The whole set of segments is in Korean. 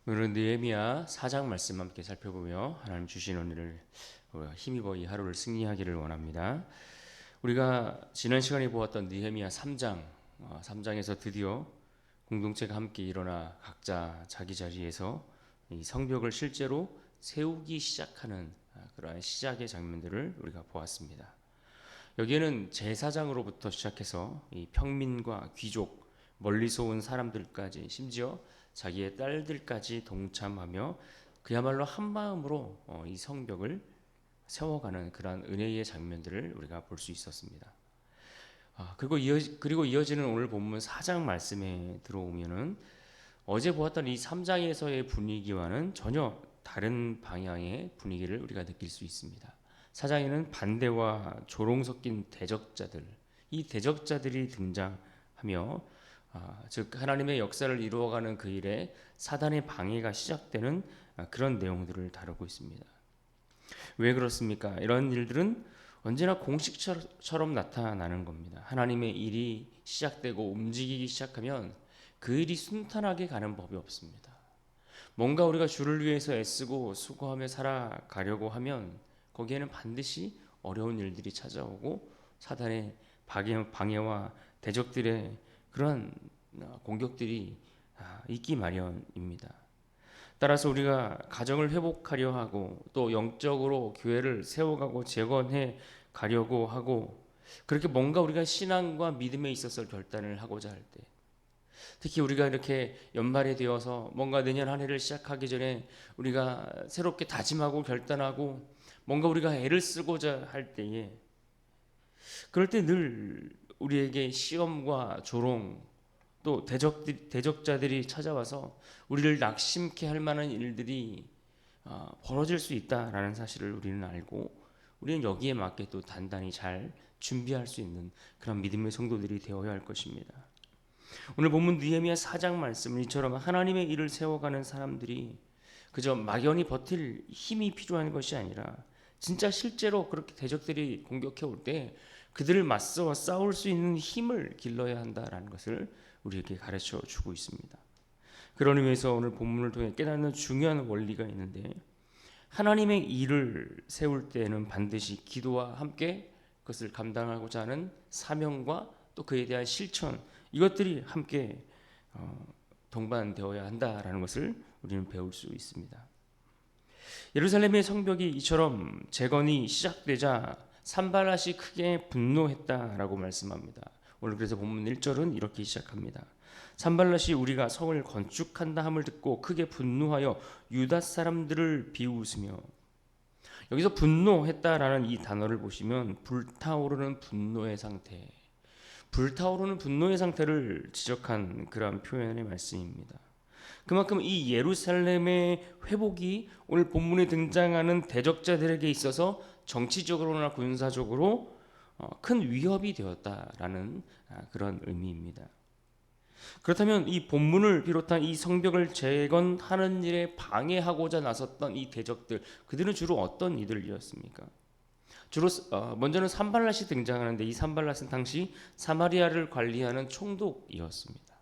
오늘은 느헤미야 4장 말씀 함께 살펴보며 하나님 주신 은혜를 힘입어 이 하루를 승리하기를 원합니다. 우리가 지난 시간에 보았던 느헤미야 3장, 3장에서 드디어 공동체가 함께 일어나 각자 자기 자리에서 이 성벽을 실제로 세우기 시작하는 그러한 시작의 장면들을 우리가 보았습니다. 여기에는 제사장으로부터 시작해서 이 평민과 귀족, 멀리서 온 사람들까지 심지어 자기의 딸들까지 동참하며 그야말로 한 마음으로 이 성벽을 세워가는 그러한 은혜의 장면들을 우리가 볼 수 있었습니다. 그리고 이어지는 오늘 본문 4장 말씀에 들어오면은 어제 보았던 이 3장에서의 분위기와는 전혀 다른 방향의 분위기를 우리가 느낄 수 있습니다. 4장에는 반대와 조롱 섞인 대적자들, 이 대적자들이 등장하며 즉 하나님의 역사를 이루어가는 그 일에 사단의 방해가 시작되는 그런 내용들을 다루고 있습니다. 왜 그렇습니까? 이런 일들은 언제나 공식처럼 나타나는 겁니다. 하나님의 일이 시작되고 움직이기 시작하면 그 일이 순탄하게 가는 법이 없습니다. 뭔가 우리가 주를 위해서 애쓰고 수고하며 살아가려고 하면 거기에는 반드시 어려운 일들이 찾아오고 사단의 방해와 대적들의 그런 공격들이 있기 마련입니다. 따라서 우리가 가정을 회복하려 하고 또 영적으로 교회를 세워가고 재건해 가려고 하고 그렇게 뭔가 우리가 신앙과 믿음에 있어서 결단을 하고자 할 때, 특히 우리가 이렇게 연말이 되어서 뭔가 내년 한 해를 시작하기 전에 우리가 새롭게 다짐하고 결단하고 뭔가 우리가 애를 쓰고자 할 때에, 그럴 때 늘 우리에게 시험과 조롱 또 대적자들이 찾아와서 우리를 낙심케 할 만한 일들이 벌어질 수 있다라는 사실을 우리는 알고, 우리는 여기에 맞게 또 단단히 잘 준비할 수 있는 그런 믿음의 성도들이 되어야 할 것입니다. 오늘 본문 느헤미야 4장 말씀은 이처럼 하나님의 일을 세워가는 사람들이 그저 막연히 버틸 힘이 필요한 것이 아니라 진짜 실제로 그렇게 대적들이 공격해 올 때 그들을 맞서 싸울 수 있는 힘을 길러야 한다라는 것을 우리에게 가르쳐 주고 있습니다. 그런 의미에서 오늘 본문을 통해 깨닫는 중요한 원리가 있는데, 하나님의 일을 세울 때에는 반드시 기도와 함께 그것을 감당하고자 하는 사명과 또 그에 대한 실천, 이것들이 함께 동반되어야 한다라는 것을 우리는 배울 수 있습니다. 예루살렘의 성벽이 이처럼 재건이 시작되자 산발랏이 크게 분노했다라고 말씀합니다. 오늘 그래서 본문 1절은 이렇게 시작합니다. 산발랏이 우리가 성을 건축한다 함을 듣고 크게 분노하여 유다 사람들을 비웃으며, 여기서 분노했다라는 이 단어를 보시면 불타오르는 분노의 상태, 불타오르는 분노의 상태를 지적한 그러한 표현의 말씀입니다. 그만큼 이 예루살렘의 회복이 오늘 본문에 등장하는 대적자들에게 있어서 정치적으로나 군사적으로 큰 위협이 되었다라는 그런 의미입니다. 그렇다면 이 본문을 비롯한 이 성벽을 재건하는 일에 방해하고자 나섰던 이 대적들, 그들은 주로 어떤 이들이었습니까? 주로 먼저는 산발랏이 등장하는데, 이 산발랏은 당시 사마리아를 관리하는 총독이었습니다.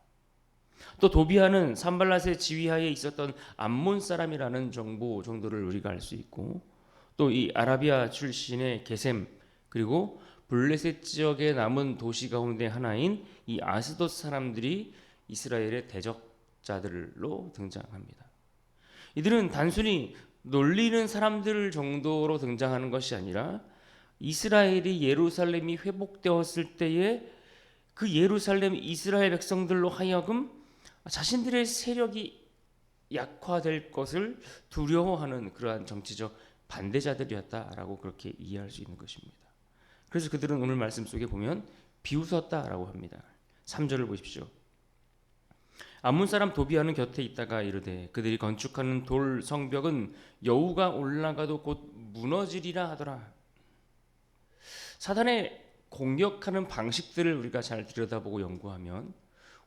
또 도비아는 산발랏의 지휘하에 있었던 암몬 사람이라는 정도를 우리가 알 수 있고, 또 이 아라비아 출신의 게셈, 그리고 블레셋 지역에 남은 도시 가운데 하나인 이 아스돗 사람들이 이스라엘의 대적자들로 등장합니다. 이들은 단순히 놀리는 사람들 정도로 등장하는 것이 아니라 이스라엘이 예루살렘이 회복되었을 때에 그 예루살렘 이스라엘 백성들로 하여금 자신들의 세력이 약화될 것을 두려워하는 그러한 정치적 반대자들이었다라고 그렇게 이해할 수 있는 것입니다. 그래서 그들은 오늘 말씀 속에 보면 비웃었다라고 합니다. 3절을 보십시오. 암몬 사람 도비아는 곁에 있다가 이르되 그들이 건축하는 돌 성벽은 여우가 올라가도 곧 무너지리라 하더라. 사단의 공격하는 방식들을 우리가 잘 들여다보고 연구하면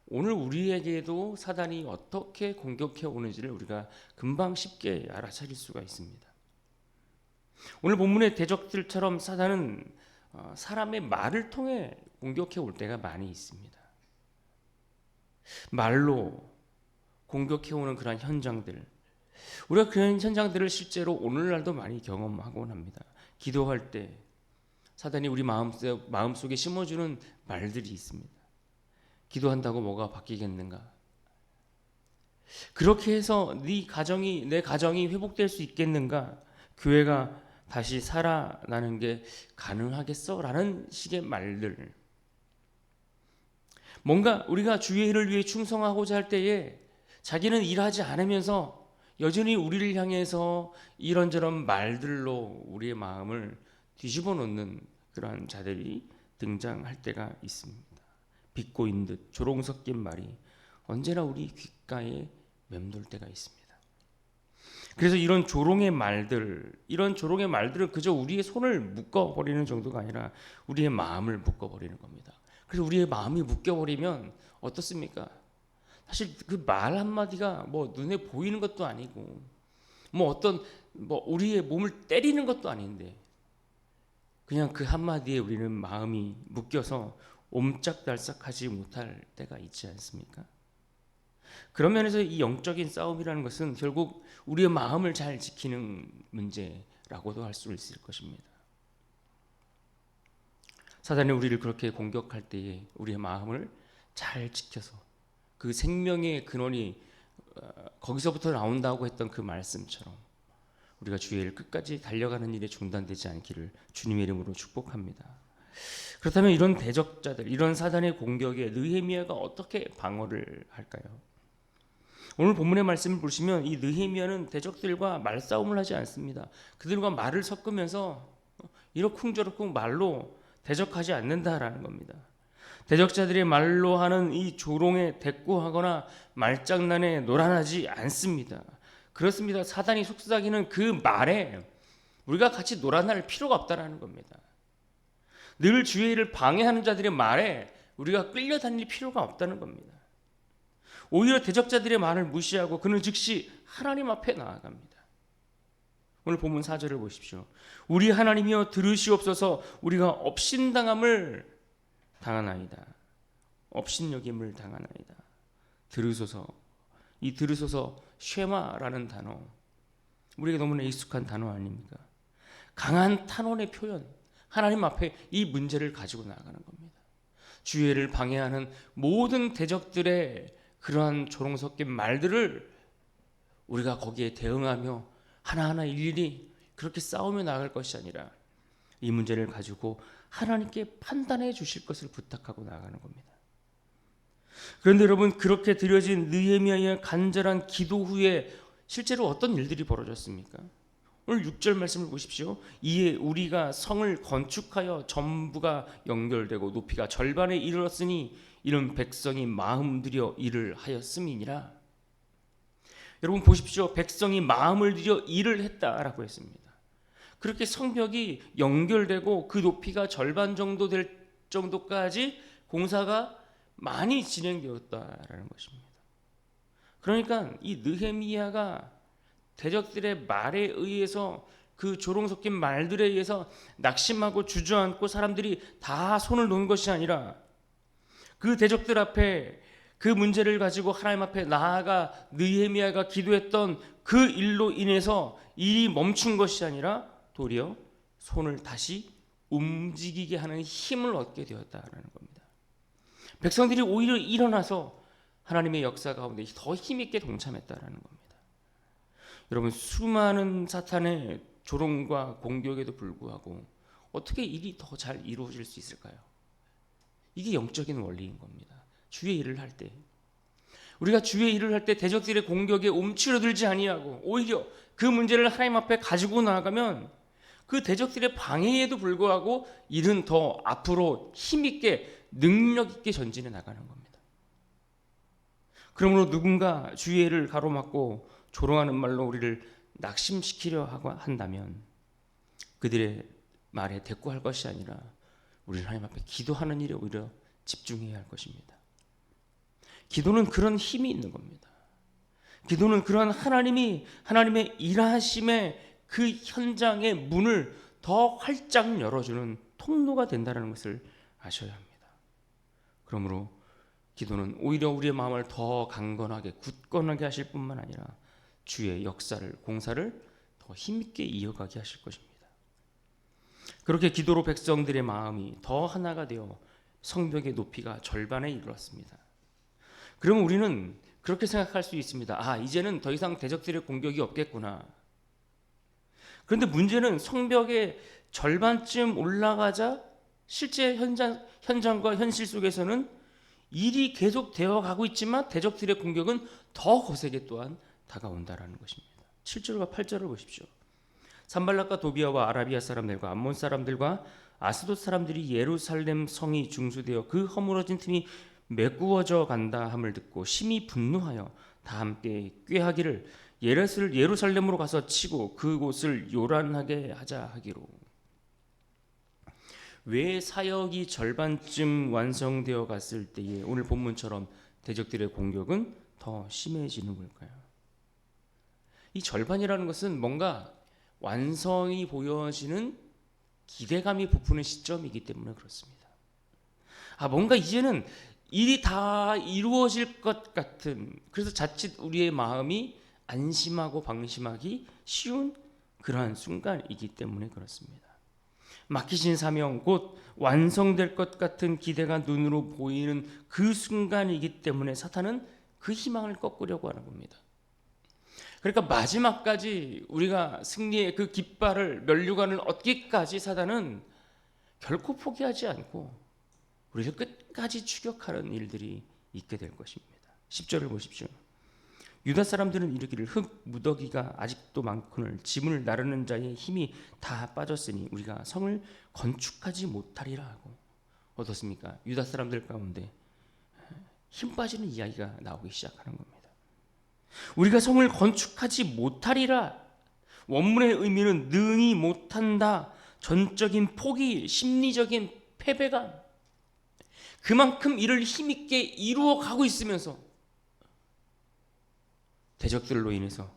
오늘 우리에게도 사단이 어떻게 공격해 오는지를 우리가 금방 쉽게 알아차릴 수가 있습니다. 오늘 본문의 대적들처럼 사단은 사람의 말을 통해 공격해 올 때가 많이 있습니다. 말로 공격해오는 그런 현장들, 우리가 그런 현장들을 실제로 오늘날도 많이 경험하곤 합니다. 기도할 때 사단이 우리 마음속에 심어주는 말들이 있습니다. 기도한다고 뭐가 바뀌겠는가? 그렇게 해서 내 가정이 회복될 수 있겠는가? 교회가 다시 살아나는 게 가능하겠어? 라는 식의 말들. 뭔가 우리가 주의 일을 위해 충성하고자 할 때에 자기는 일하지 않으면서 여전히 우리를 향해서 이런저런 말들로 우리의 마음을 뒤집어 놓는 그러한 자들이 등장할 때가 있습니다. 비꼬인 듯 조롱 섞인 말이 언제나 우리 귓가에 맴돌 때가 있습니다. 그래서 이런 조롱의 말들은 그저 우리의 손을 묶어버리는 정도가 아니라 우리의 마음을 묶어버리는 겁니다. 그래서 우리의 마음이 묶여버리면 어떻습니까? 사실 그 말 한마디가 뭐 눈에 보이는 것도 아니고 우리의 몸을 때리는 것도 아닌데 그냥 그 한마디에 우리는 마음이 묶여서 옴짝달싹하지 못할 때가 있지 않습니까? 그런 면에서 이 영적인 싸움이라는 것은 결국 우리의 마음을 잘 지키는 문제라고도 할 수 있을 것입니다. 사단이 우리를 그렇게 공격할 때에 우리의 마음을 잘 지켜서 그 생명의 근원이 거기서부터 나온다고 했던 그 말씀처럼 우리가 주의 일 끝까지 달려가는 일에 중단되지 않기를 주님의 이름으로 축복합니다. 그렇다면 이런 대적자들, 이런 사단의 공격에 느헤미야가 어떻게 방어를 할까요? 오늘 본문의 말씀을 보시면 이 느헤미야는 대적들과 말싸움을 하지 않습니다. 그들과 말을 섞으면서 이러쿵저러쿵 말로 대적하지 않는다라는 겁니다. 대적자들의 말로 하는 이 조롱에 대꾸하거나 말장난에 놀아나지 않습니다. 그렇습니다. 사단이 속삭이는 그 말에 우리가 같이 놀아날 필요가 없다라는 겁니다. 늘 주의 일을 방해하는 자들의 말에 우리가 끌려다닐 필요가 없다는 겁니다. 오히려 대적자들의 말을 무시하고 그는 즉시 하나님 앞에 나아갑니다. 오늘 본문 4절을 보십시오. 우리 하나님이여 들으시옵소서. 우리가 업신당함을 당하나이다. 업신여김을 당하나이다. 들으소서. 이 들으소서 쉐마라는 단어, 우리에게 너무나 익숙한 단어 아닙니까? 강한 탄원의 표현, 하나님 앞에 이 문제를 가지고 나아가는 겁니다. 주의를 방해하는 모든 대적들의 그러한 조롱 섞인 말들을 우리가 거기에 대응하며 하나하나 일일이 그렇게 싸우며 나아갈 것이 아니라 이 문제를 가지고 하나님께 판단해 주실 것을 부탁하고 나아가는 겁니다. 그런데 여러분, 그렇게 드려진 느헤미야의 간절한 기도 후에 실제로 어떤 일들이 벌어졌습니까? 오늘 6절 말씀을 보십시오. 이에 우리가 성을 건축하여 전부가 연결되고 높이가 절반에 이르렀으니 이는 백성이 마음 들여 일을 하였음이니라. 여러분 보십시오. 백성이 마음을 들여 일을 했다라고 했습니다. 그렇게 성벽이 연결되고 그 높이가 절반 정도 될 정도까지 공사가 많이 진행되었다라는 것입니다. 그러니까 이 느헤미야가 대적들의 말에 의해서 그 조롱 섞인 말들에 의해서 낙심하고 주저앉고 사람들이 다 손을 놓은 것이 아니라 그 대적들 앞에 그 문제를 가지고 하나님 앞에 나아가 느헤미야가 기도했던 그 일로 인해서 일이 멈춘 것이 아니라 도리어 손을 다시 움직이게 하는 힘을 얻게 되었다라는 겁니다. 백성들이 오히려 일어나서 하나님의 역사 가운데 더 힘있게 동참했다라는 겁니다. 여러분, 수많은 사탄의 조롱과 공격에도 불구하고 어떻게 일이 더 잘 이루어질 수 있을까요? 이게 영적인 원리인 겁니다. 주의 일을 할 때, 우리가 주의 일을 할 때 대적들의 공격에 움츠러들지 아니하고 오히려 그 문제를 하나님 앞에 가지고 나아가면 그 대적들의 방해에도 불구하고 일은 더 앞으로 힘있게 능력있게 전진해 나가는 겁니다. 그러므로 누군가 주의 일을 가로막고 조롱하는 말로 우리를 낙심시키려 한다면 그들의 말에 대꾸할 것이 아니라 우리는 하나님 앞에 기도하는 일에 오히려 집중해야 할 것입니다. 기도는 그런 힘이 있는 겁니다. 기도는 그런 하나님의 일하심의 그 현장의 문을 더 활짝 열어주는 통로가 된다는 것을 아셔야 합니다. 그러므로 기도는 오히려 우리의 마음을 더 강건하게 굳건하게 하실 뿐만 아니라 주의 역사를, 공사를 더 힘있게 이어가게 하실 것입니다. 그렇게 기도로 백성들의 마음이 더 하나가 되어 성벽의 높이가 절반에 이르렀습니다. 그러면 우리는 그렇게 생각할 수 있습니다. 이제는 더 이상 대적들의 공격이 없겠구나. 그런데 문제는 성벽의 절반쯤 올라가자 실제 현장과 현실 속에서는 일이 계속 되어 가고 있지만 대적들의 공격은 더 거세게 또한 다가온다라는 것입니다. 7절과 8절을 보십시오. 산발락과 도비아와 아라비아 사람들과 암몬 사람들과 아스돗 사람들이 예루살렘 성이 중수되어 그 허물어진 틈이 메꾸어져 간다 함을 듣고 심히 분노하여 다 함께 꾀하기를 예루살렘으로 가서 치고 그곳을 요란하게 하자 하기로. 왜 사역이 절반쯤 완성되어 갔을 때에 오늘 본문처럼 대적들의 공격은 더 심해지는 걸까요? 이 절반이라는 것은 뭔가 완성이 보여지는 기대감이 부푸는 시점이기 때문에 그렇습니다. 뭔가 이제는 일이 다 이루어질 것 같은, 그래서 자칫 우리의 마음이 안심하고 방심하기 쉬운 그러한 순간이기 때문에 그렇습니다. 맡기신 사명, 곧 완성될 것 같은 기대가 눈으로 보이는 그 순간이기 때문에 사탄은 그 희망을 꺾으려고 하는 겁니다. 그러니까 마지막까지 우리가 승리의 그 깃발을, 면류관을 얻기까지 사단은 결코 포기하지 않고 우리를 끝까지 추격하는 일들이 있게 될 것입니다. 10절을 보십시오. 유다 사람들은 이르기를 흙 무더기가 아직도 많거늘 지문을 나르는 자의 힘이 다 빠졌으니 우리가 성을 건축하지 못하리라 하고. 어떻습니까? 유다 사람들 가운데 힘 빠지는 이야기가 나오기 시작하는 겁니다. 우리가 성을 건축하지 못하리라. 원문의 의미는 능히 못한다, 전적인 포기, 심리적인 패배감. 그만큼 이를 힘있게 이루어 가고 있으면서 대적들로 인해서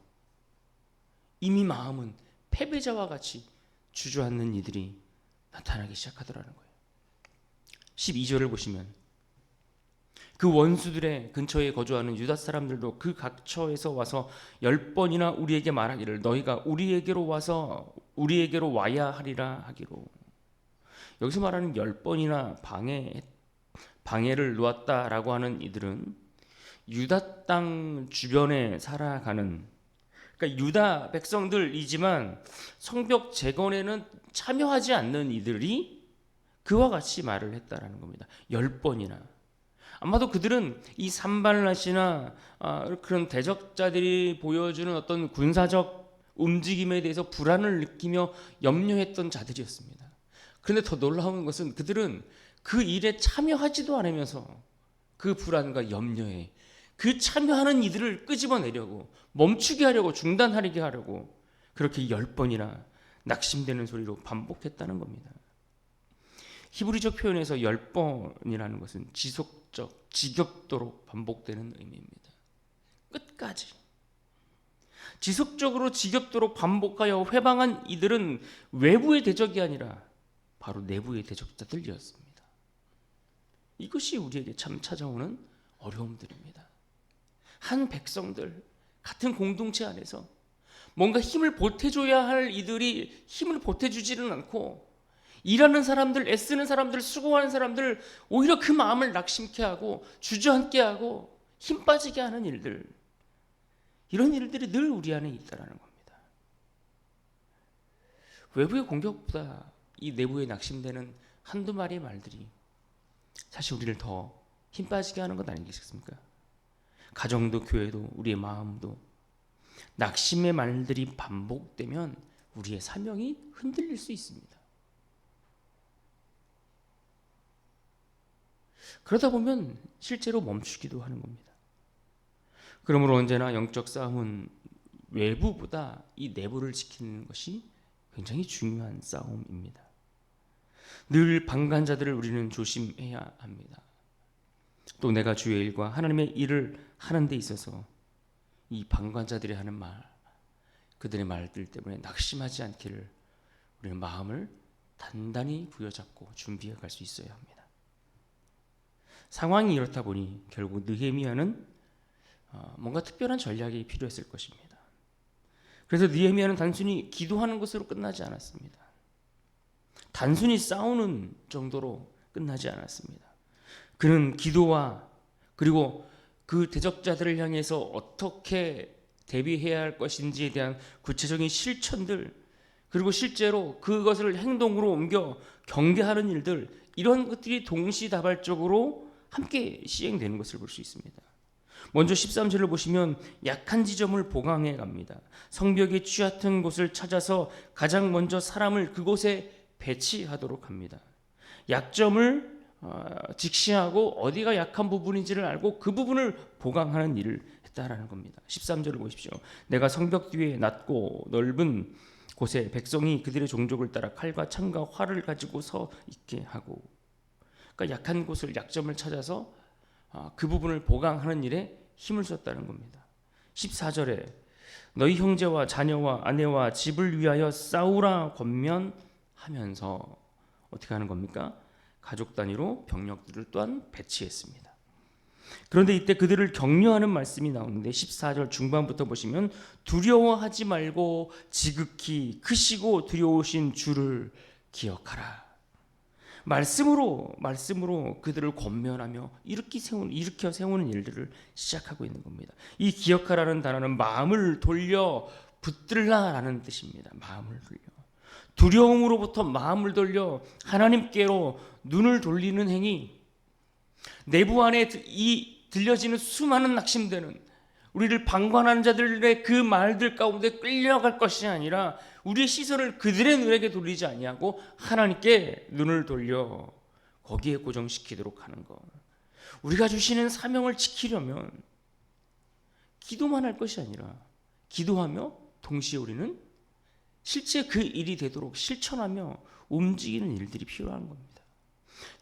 이미 마음은 패배자와 같이 주저앉는 이들이 나타나기 시작하더라는 거예요. 12절을 보시면 그 원수들의 근처에 거주하는 유다 사람들도 그 각처에서 와서 10번이나 우리에게 말하기를 너희가 우리에게로 와야 하리라 하기로. 여기서 말하는 10번이나 방해를 놓았다라고 하는 이들은 유다 땅 주변에 살아가는, 그러니까 유다 백성들이지만 성벽 재건에는 참여하지 않는 이들이 그와 같이 말을 했다라는 겁니다. 10번이나. 아마도 그들은 이 산발랏이나 그런 대적자들이 보여주는 어떤 군사적 움직임에 대해서 불안을 느끼며 염려했던 자들이었습니다. 그런데 더 놀라운 것은 그들은 그 일에 참여하지도 않으면서 그 불안과 염려에 그 참여하는 이들을 끄집어내려고, 멈추게 하려고, 중단하게 하려고 그렇게 10번이나 낙심되는 소리로 반복했다는 겁니다. 히브리적 표현에서 10번이라는 것은 지속적, 지겹도록 반복되는 의미입니다. 끝까지. 지속적으로 지겹도록 반복하여 회방한 이들은 외부의 대적이 아니라 바로 내부의 대적자들이었습니다. 이것이 우리에게 참 찾아오는 어려움들입니다. 한 백성들, 같은 공동체 안에서 뭔가 힘을 보태줘야 할 이들이 힘을 보태주지는 않고, 일하는 사람들, 애쓰는 사람들, 수고하는 사람들 오히려 그 마음을 낙심케 하고 주저앉게 하고 힘 빠지게 하는 일들, 이런 일들이 늘 우리 안에 있다는 겁니다. 외부의 공격보다 이 내부에 낙심되는 한두 마리의 말들이 사실 우리를 더 힘 빠지게 하는 것 아니겠습니까? 가정도 교회도 우리의 마음도 낙심의 말들이 반복되면 우리의 사명이 흔들릴 수 있습니다. 그러다 보면 실제로 멈추기도 하는 겁니다. 그러므로 언제나 영적 싸움은 외부보다 이 내부를 지키는 것이 굉장히 중요한 싸움입니다. 늘 방관자들을 우리는 조심해야 합니다. 또 내가 주의 일과 하나님의 일을 하는 데 있어서 이 방관자들이 하는 말, 그들의 말들 때문에 낙심하지 않기를 우리는 마음을 단단히 부여잡고 준비해 갈 수 있어야 합니다. 상황이 이렇다 보니 결국 느헤미야는 뭔가 특별한 전략이 필요했을 것입니다. 그래서 느헤미야는 단순히 기도하는 것으로 끝나지 않았습니다. 단순히 싸우는 정도로 끝나지 않았습니다. 그는 기도와 그리고 그 대적자들을 향해서 어떻게 대비해야 할 것인지에 대한 구체적인 실천들, 그리고 실제로 그것을 행동으로 옮겨 경계하는 일들, 이런 것들이 동시다발적으로 함께 시행되는 것을 볼 수 있습니다. 먼저 13절을 보시면 약한 지점을 보강해 갑니다. 성벽이 취약한 곳을 찾아서 가장 먼저 사람을 그곳에 배치하도록 합니다. 약점을 직시하고 어디가 약한 부분인지를 알고 그 부분을 보강하는 일을 했다라는 겁니다. 13절을 보십시오. 내가 성벽 뒤에 낮고 넓은 곳에 백성이 그들의 종족을 따라 칼과 창과 활을 가지고 서 있게 하고, 그러니까 약한 곳을, 약점을 찾아서 그 부분을 보강하는 일에 힘을 썼다는 겁니다. 14절에 너희 형제와 자녀와 아내와 집을 위하여 싸우라 권면하면서 어떻게 하는 겁니까? 가족 단위로 병력들을 또한 배치했습니다. 그런데 이때 그들을 격려하는 말씀이 나오는데 14절 중반부터 보시면 두려워하지 말고 지극히 크시고 두려우신 주를 기억하라. 말씀으로 그들을 권면하며 일으켜 세우는 일들을 시작하고 있는 겁니다. 이 기억하라는 단어는 마음을 돌려 붙들라라는 뜻입니다. 마음을 돌려. 두려움으로부터 마음을 돌려 하나님께로 눈을 돌리는 행위, 내부 안에 들려지는 수많은 낙심되는 우리를 방관하는 자들의 그 말들 가운데 끌려갈 것이 아니라 우리의 시선을 그들의 눈에게 돌리지 아니하고 하나님께 눈을 돌려 거기에 고정시키도록 하는 것. 우리가 주시는 사명을 지키려면 기도만 할 것이 아니라 기도하며 동시에 우리는 실제 그 일이 되도록 실천하며 움직이는 일들이 필요한 겁니다.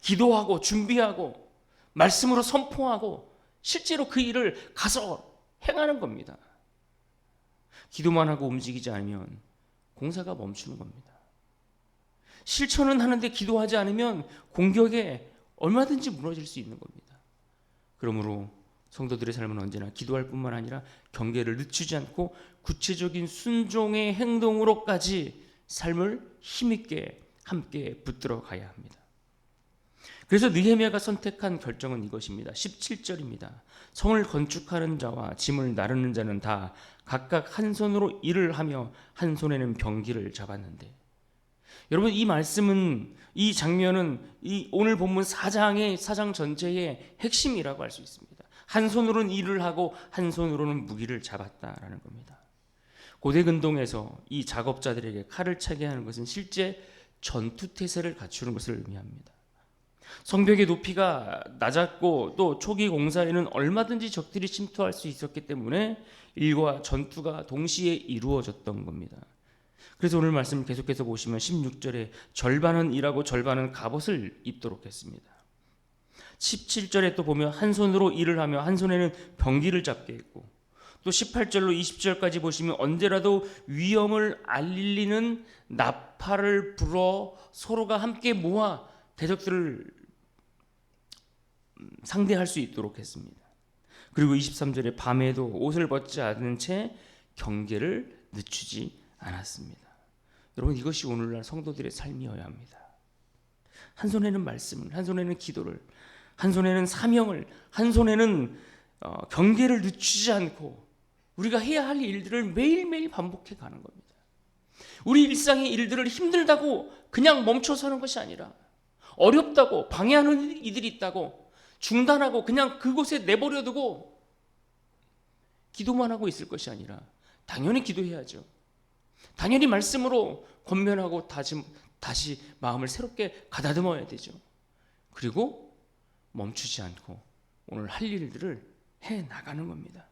기도하고 준비하고 말씀으로 선포하고 실제로 그 일을 가서 행하는 겁니다. 기도만 하고 움직이지 않으면 공사가 멈추는 겁니다. 실천은 하는데 기도하지 않으면 공격에 얼마든지 무너질 수 있는 겁니다. 그러므로 성도들의 삶은 언제나 기도할 뿐만 아니라 경계를 늦추지 않고 구체적인 순종의 행동으로까지 삶을 힘있게 함께 붙들어 가야 합니다. 그래서 느헤미야가 선택한 결정은 이것입니다. 17절입니다. 성을 건축하는 자와 짐을 나르는 자는 다 각각 한 손으로 일을 하며 한 손에는 병기를 잡았는데, 여러분 이 말씀은, 이 장면은 이 오늘 본문 4장 전체의 핵심이라고 할 수 있습니다. 한 손으로는 일을 하고 한 손으로는 무기를 잡았다라는 겁니다. 고대 근동에서 이 작업자들에게 칼을 차게 하는 것은 실제 전투태세를 갖추는 것을 의미합니다. 성벽의 높이가 낮았고 또 초기 공사에는 얼마든지 적들이 침투할 수 있었기 때문에 일과 전투가 동시에 이루어졌던 겁니다. 그래서 오늘 말씀을 계속해서 보시면 16절에 절반은 일하고 절반은 갑옷을 입도록 했습니다. 17절에 또 보면 한 손으로 일을 하며 한 손에는 병기를 잡게 했고, 또 18절로 20절까지 보시면 언제라도 위험을 알리는 나팔을 불어 서로가 함께 모아 대적들을 상대할 수 있도록 했습니다. 그리고 23절에 밤에도 옷을 벗지 않은 채 경계를 늦추지 않았습니다. 여러분 이것이 오늘날 성도들의 삶이어야 합니다. 한 손에는 말씀을, 한 손에는 기도를, 한 손에는 사명을, 한 손에는 경계를 늦추지 않고 우리가 해야 할 일들을 매일매일 반복해 가는 겁니다. 우리 일상의 일들을 힘들다고 그냥 멈춰서는 것이 아니라, 어렵다고 방해하는 이들이 있다고 중단하고 그냥 그곳에 내버려두고 기도만 하고 있을 것이 아니라 당연히 기도해야죠. 당연히 말씀으로 권면하고 다시 마음을 새롭게 가다듬어야 되죠. 그리고 멈추지 않고 오늘 할 일들을 해 나가는 겁니다.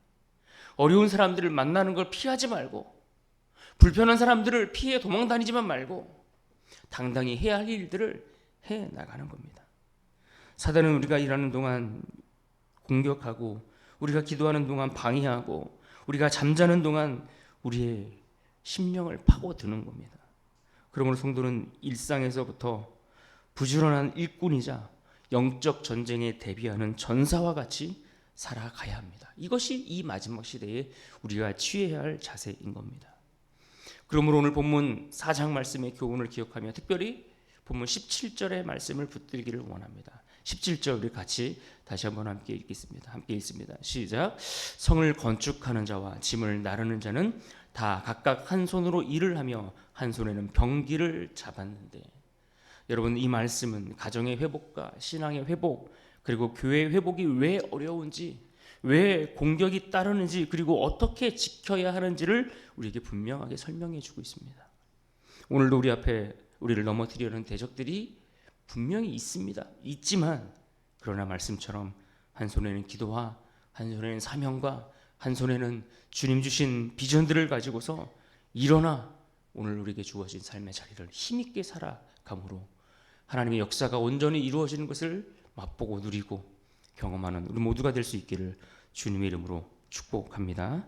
어려운 사람들을 만나는 걸 피하지 말고, 불편한 사람들을 피해 도망다니지만 말고 당당히 해야 할 일들을 해 나가는 겁니다. 사단은 우리가 일하는 동안 공격하고, 우리가 기도하는 동안 방해하고, 우리가 잠자는 동안 우리의 심령을 파고드는 겁니다. 그러므로 성도는 일상에서부터 부지런한 일꾼이자 영적 전쟁에 대비하는 전사와 같이 살아가야 합니다. 이것이 이 마지막 시대에 우리가 취해야 할 자세인 겁니다. 그러므로 오늘 본문 4장 말씀의 교훈을 기억하며 특별히 본문 17절의 말씀을 붙들기를 원합니다. 17절 우리 같이 다시 한번 함께 읽겠습니다. 함께 읽습니다. 시작. 성을 건축하는 자와 짐을 나르는 자는 다 각각 한 손으로 일을 하며 한 손에는 병기를 잡았는데. 여러분, 이 말씀은 가정의 회복과 신앙의 회복, 그리고 교회의 회복이 왜 어려운지, 왜 공격이 따르는지, 그리고 어떻게 지켜야 하는지를 우리에게 분명하게 설명해 주고 있습니다. 오늘도 우리 앞에 우리를 넘어뜨리려는 대적들이 분명히 있습니다. 있지만 그러나 말씀처럼 한 손에는 기도와 한 손에는 사명과 한 손에는 주님 주신 비전들을 가지고서 일어나 오늘 우리에게 주어진 삶의 자리를 힘있게 살아감으로 하나님의 역사가 온전히 이루어지는 것을 맛보고 누리고 경험하는 우리 모두가 될 수 있기를 주님의 이름으로 축복합니다.